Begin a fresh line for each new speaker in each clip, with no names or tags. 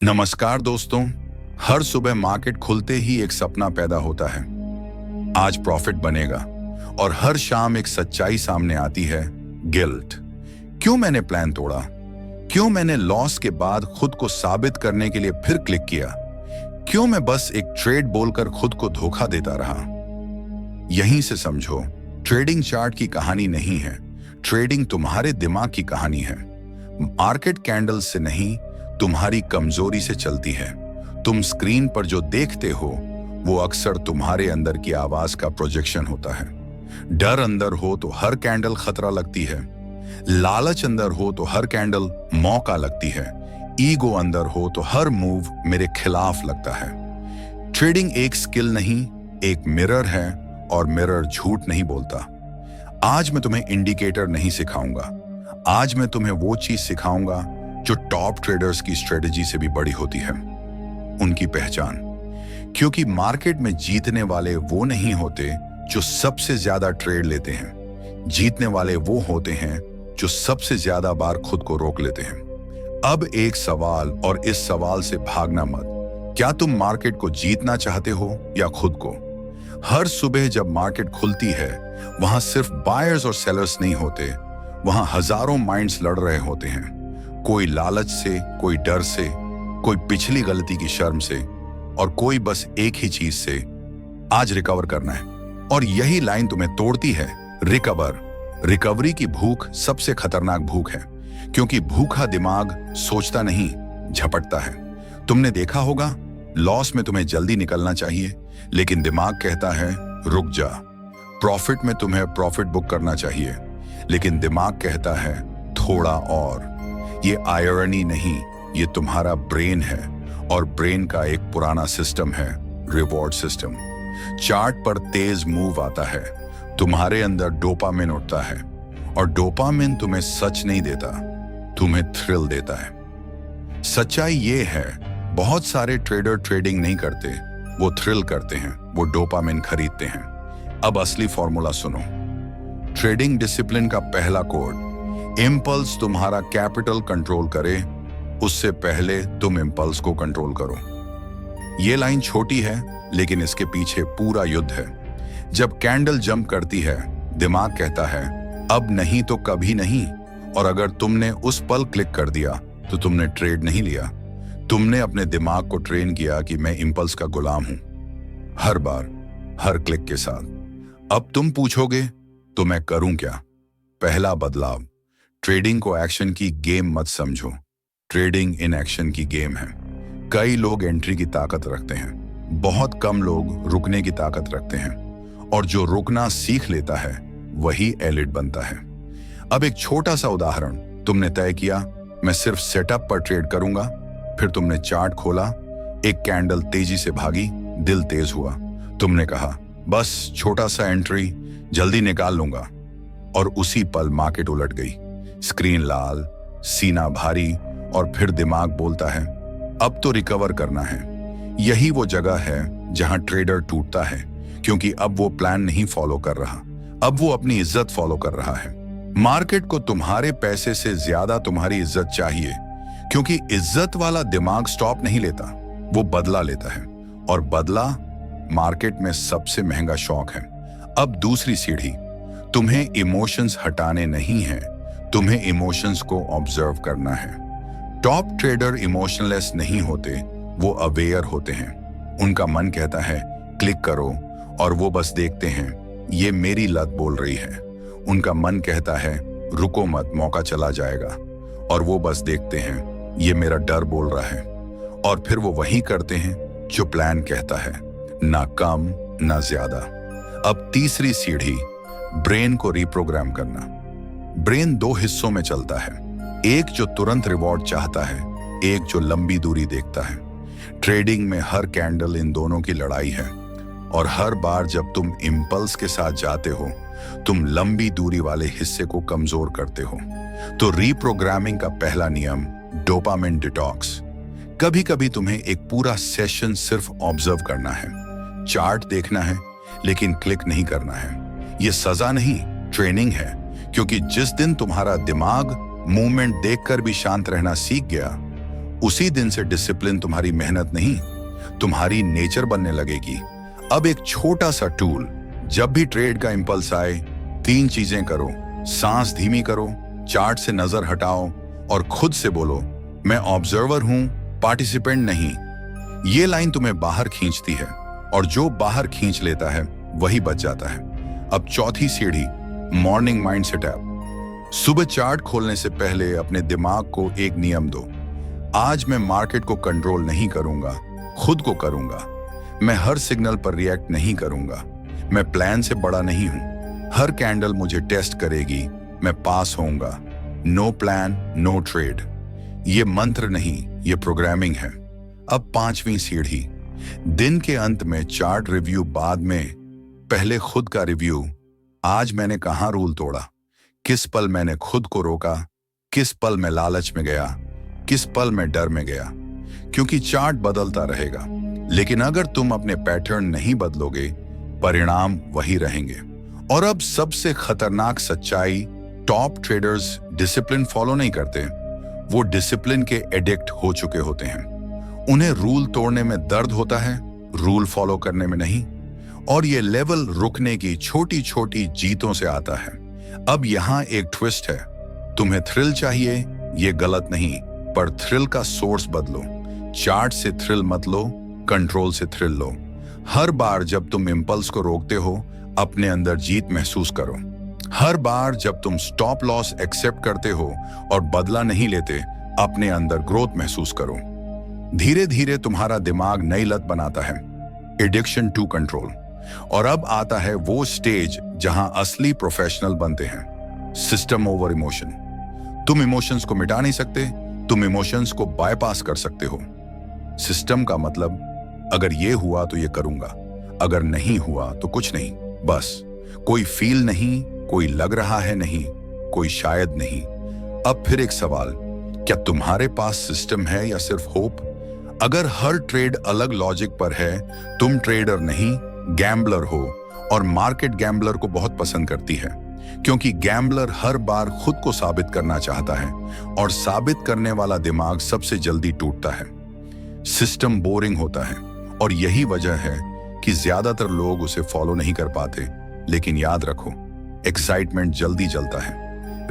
नमस्कार दोस्तों। हर सुबह मार्केट खुलते ही एक सपना पैदा होता है, आज प्रॉफिट बनेगा। और हर शाम एक सच्चाई सामने आती है, गिल्ट। क्यों मैंने प्लान तोड़ा? क्यों मैंने लॉस के बाद खुद को साबित करने के लिए फिर क्लिक किया? क्यों मैं बस एक ट्रेड बोलकर खुद को धोखा देता रहा? यहीं से समझो, ट्रेडिंग चार्ट की कहानी नहीं है, ट्रेडिंग तुम्हारे दिमाग की कहानी है। मार्केट कैंडल से नहीं, तुम्हारी कमजोरी से चलती है। तुम स्क्रीन पर जो देखते हो वो अक्सर तुम्हारे अंदर की आवाज का प्रोजेक्शन होता है। डर अंदर हो तो हर कैंडल खतरा लगती है, लालच अंदर हो तो हर कैंडल मौका लगती है, ईगो अंदर हो तो हर मूव मेरे खिलाफ लगता है। ट्रेडिंग एक स्किल नहीं, एक मिरर है, और मिरर झूठ नहीं बोलता। आज मैं तुम्हें इंडिकेटर नहीं सिखाऊंगा, आज मैं तुम्हें वो चीज सिखाऊंगा जो टॉप ट्रेडर्स की स्ट्रेटजी से भी बड़ी होती है, उनकी पहचान। क्योंकि मार्केट में जीतने वाले वो नहीं होते जो सबसे ज्यादा ट्रेड लेते हैं, जीतने वाले वो होते हैं जो सबसे ज्यादा बार खुद को रोक लेते हैं। अब एक सवाल, और इस सवाल से भागना मत। क्या तुम मार्केट को जीतना चाहते हो या खुद को? हर सुबह जब मार्केट खुलती है, वहां सिर्फ बायर्स और सेलर्स नहीं होते, वहां हजारों माइंड्स लड़ रहे होते हैं। कोई लालच से, कोई डर से, कोई पिछली गलती की शर्म से, और कोई बस एक ही चीज से, आज रिकवर करना है। और यही लाइन तुम्हें तोड़ती है, रिकवर। रिकवरी की भूख सबसे खतरनाक भूख है, क्योंकि भूखा दिमाग सोचता नहीं, झपटता है। तुमने देखा होगा, लॉस में तुम्हें जल्दी निकलना चाहिए, लेकिन दिमाग कहता है रुक जा। प्रॉफिट में तुम्हें प्रॉफिट बुक करना चाहिए, लेकिन दिमाग कहता है थोड़ा और। ये आयरनी नहीं, ये तुम्हारा ब्रेन है, और ब्रेन का एक पुराना सिस्टम है, रिवॉर्ड सिस्टम। चार्ट पर तेज मूव आता है, तुम्हारे अंदर डोपामिन उठता है, और डोपामिन तुम्हें सच नहीं देता, तुम्हें थ्रिल देता है। सच्चाई ये है, बहुत सारे ट्रेडर ट्रेडिंग नहीं करते, वो थ्रिल करते हैं, वो डोपामिन खरीदते हैं। अब असली फॉर्मूला सुनो। ट्रेडिंग डिसिप्लिन का पहला कोड, इंपल्स तुम्हारा कैपिटल कंट्रोल करे, उससे पहले तुम इंपल्स को कंट्रोल करो। ये लाइन छोटी है, लेकिन इसके पीछे पूरा युद्ध है। जब कैंडल जंप करती है, दिमाग कहता है अब नहीं तो कभी नहीं, और अगर तुमने उस पल क्लिक कर दिया तो तुमने ट्रेड नहीं लिया, तुमने अपने दिमाग को ट्रेन किया कि मैं इंपल्स का गुलाम हूं, हर बार, हर क्लिक के साथ। अब तुम पूछोगे तो मैं करूं क्या? पहला बदलाव, ट्रेडिंग को एक्शन की गेम मत समझो, ट्रेडिंग इन एक्शन की गेम है। कई लोग एंट्री की ताकत रखते हैं, बहुत कम लोग रुकने की ताकत रखते हैं, और जो रुकना सीख लेता है वही एलिट बनता है। अब एक छोटा सा उदाहरण, तुमने तय किया मैं सिर्फ सेटअप पर ट्रेड करूंगा, फिर तुमने चार्ट खोला, एक कैंडल तेजी से भागी, दिल तेज हुआ, तुमने कहा बस छोटा सा एंट्री, जल्दी निकाल लूंगा, और उसी पल मार्केट उलट गई। स्क्रीन लाल, सीना भारी, और फिर दिमाग बोलता है अब तो रिकवर करना है। यही वो जगह है जहां ट्रेडर टूटता है, क्योंकि अब वो प्लान नहीं फॉलो कर रहा, अब वो अपनी इज्जत फॉलो कर रहा है। मार्केट को तुम्हारे पैसे से ज्यादा तुम्हारी इज्जत चाहिए, क्योंकि इज्जत वाला दिमाग स्टॉप नहीं लेता, वो बदला लेता है, और बदला मार्केट में सबसे महंगा शौक है। अब दूसरी सीढ़ी, तुम्हें इमोशंस हटाने नहीं है, तुम्हें इमोशंस को ऑब्जर्व करना है। टॉप ट्रेडर इमोशनलेस नहीं होते, वो अवेयर होते हैं। उनका मन कहता है क्लिक करो, और वो बस देखते हैं ये मेरी लत बोल रही है। उनका मन कहता है रुको मत, मौका चला जाएगा, और वो बस देखते हैं ये मेरा डर बोल रहा है, और फिर वो वही करते हैं जो प्लान कहता है, ना कम ना ज्यादा। अब तीसरी सीढ़ी, ब्रेन को रिप्रोग्राम करना। ब्रेन दो हिस्सों में चलता है, एक जो तुरंत रिवॉर्ड चाहता है, एक जो लंबी दूरी देखता है। ट्रेडिंग में हर कैंडल इन दोनों की लड़ाई है, और हर बार जब तुम इंपल्स के साथ जाते हो, तुम लंबी दूरी वाले हिस्से को कमजोर करते हो। तो रीप्रोग्रामिंग का पहला नियम, डोपामिन डिटॉक्स। कभी कभी तुम्हें एक पूरा सेशन सिर्फ ऑब्जर्व करना है, चार्ट देखना है, लेकिन क्लिक नहीं करना है। ये सजा नहीं, ट्रेनिंग है, क्योंकि जिस दिन तुम्हारा दिमाग मूवमेंट देखकर भी शांत रहना सीख गया, उसी दिन से डिसिप्लिन तुम्हारी मेहनत नहीं, तुम्हारी नेचर बनने लगेगी। अब एक छोटा सा टूल, जब भी ट्रेड का इंपल्स आए, 3 चीजें करो। सांस धीमी करो, चार्ट से नजर हटाओ और खुद से बोलो, मैं ऑब्जर्वर हूं, पार्टिसिपेंट नहीं। ये लाइन तुम्हें बाहर खींचती है, और जो बाहर खींच लेता है वही बच जाता है। अब चौथी सीढ़ी, मॉर्निंग माइंडसेट ऐप। सुबह चार्ट खोलने से पहले अपने दिमाग को एक नियम दो, आज मैं मार्केट को कंट्रोल नहीं करूंगा, खुद को करूंगा। मैं हर सिग्नल पर रिएक्ट नहीं करूंगा, मैं प्लान से बड़ा नहीं हूं। हर कैंडल मुझे टेस्ट करेगी, मैं पास होऊंगा। No plan no trade. ये मंत्र नहीं, ये प्रोग्रामिंग है। अब 5वीं सीढ़ी, दिन के अंत में चार्ट रिव्यू, बाद में पहले खुद का रिव्यू। आज मैंने कहां रूल तोड़ा, किस पल मैंने खुद को रोका, किस पल मैं लालच में गया, किस पल मैं डर में गया। क्योंकि चार्ट बदलता रहेगा, लेकिन अगर तुम अपने पैटर्न नहीं बदलोगे, परिणाम वही रहेंगे। और अब सबसे खतरनाक सच्चाई, टॉप ट्रेडर्स डिसिप्लिन फॉलो नहीं करते, वो डिसिप्लिन के एडिक्ट हो चुके होते हैं। उन्हें रूल तोड़ने में दर्द होता है, रूल फॉलो करने में नहीं। और ये लेवल रुकने की छोटी छोटी जीतों से आता है। अब यहां एक ट्विस्ट है, तुम्हें थ्रिल चाहिए, ये गलत नहीं, पर थ्रिल का सोर्स बदलो। चार्ट से थ्रिल मत लो, कंट्रोल से थ्रिल लो। हर बार जब तुम इंपल्स को रोकते हो, अपने अंदर जीत महसूस करो। हर बार जब तुम स्टॉप लॉस एक्सेप्ट करते हो और बदला नहीं लेते, अपने अंदर ग्रोथ महसूस करो। धीरे धीरे तुम्हारा दिमाग नई लत बनाता है, एडिक्शन टू कंट्रोल। और अब आता है वो स्टेज जहां असली प्रोफेशनल बनते हैं, सिस्टम ओवर इमोशन। तुम इमोशंस को मिटा नहीं सकते, तुम इमोशंस को बायपास कर सकते हो। सिस्टम का मतलब, अगर ये हुआ तो ये करूंगा, अगर नहीं हुआ तो कुछ नहीं, बस। कोई फील नहीं, कोई लग रहा है नहीं, कोई शायद नहीं। अब फिर एक सवाल, क्या तुम्हारे पास सिस्टम है या सिर्फ होप? अगर हर ट्रेड अलग लॉजिक पर है, तुम ट्रेडर नहीं, गैम्बलर हो। और मार्केट गैम्बलर को बहुत पसंद करती है, क्योंकि गैम्बलर हर बार खुद को साबित करना चाहता है, और साबित करने वाला दिमाग सबसे जल्दी टूटता है। सिस्टम बोरिंग होता है, और यही वजह है कि ज्यादातर लोग उसे फॉलो नहीं कर पाते। लेकिन याद रखो, एक्साइटमेंट जल्दी जलता है,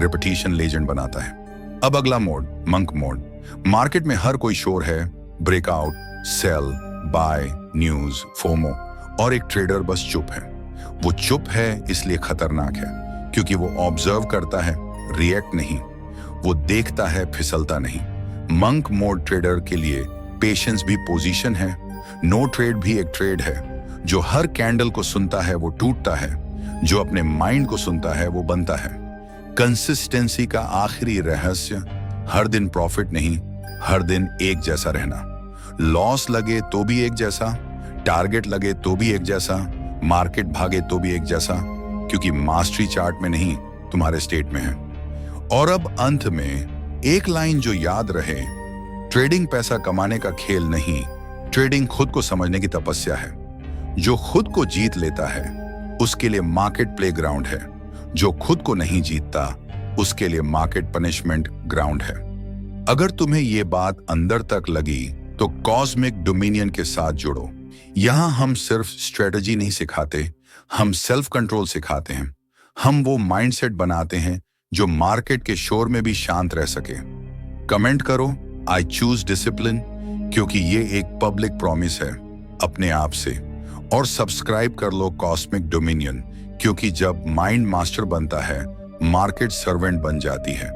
रिपीटिशन लेजेंड बनाता है। अब अगला मोड, मंक मोड। मार्केट में हर कोई शोर है, breakout, sell, buy, news, FOMO, और एक ट्रेडर बस चुप है। वो चुप है इसलिए खतरनाक है, क्योंकि वो ऑब्जर्व करता है, रिएक्ट नहीं। वो देखता है, फिसलता नहीं। मंक मोड ट्रेडर के लिए पेशेंस भी पोजीशन है, नो ट्रेड भी एक ट्रेड है। जो हर कैंडल को सुनता है वो टूटता है, जो अपने माइंड को सुनता है वो बनता है। कंसिस्टेंसी का आखिरी रहस्य, हर दिन प्रॉफिट नहीं, हर दिन एक जैसा रहना। लॉस लगे तो भी एक जैसा, टारगेट लगे तो भी एक जैसा, मार्केट भागे तो भी एक जैसा, क्योंकि मास्टरी चार्ट में नहीं, तुम्हारे स्टेट में है। और अब अंत में एक लाइन जो याद रहे, ट्रेडिंग पैसा कमाने का खेल नहीं, ट्रेडिंग खुद को समझने की तपस्या है। जो खुद को जीत लेता है, उसके लिए मार्केट प्लेग्राउंड है। जो खुद को नहीं जीतता, उसके लिए मार्केट पनिशमेंट ग्राउंड है। अगर तुम्हें ये बात अंदर तक लगी, तो कॉस्मिक डोमिनियन के साथ जुड़ो। यहां हम सिर्फ स्ट्रेटजी नहीं सिखाते, हम सेल्फ कंट्रोल सिखाते हैं। हम वो माइंडसेट बनाते हैं जो मार्केट के शोर में भी शांत रह सके। कमेंट करो, आई चूज डिसिप्लिन, क्योंकि ये एक पब्लिक प्रॉमिस है अपने आप से। और सब्सक्राइब कर लो कॉस्मिक डोमिनियन, क्योंकि जब माइंड मास्टर बनता है, मार्केट सर्वेंट बन जाती है।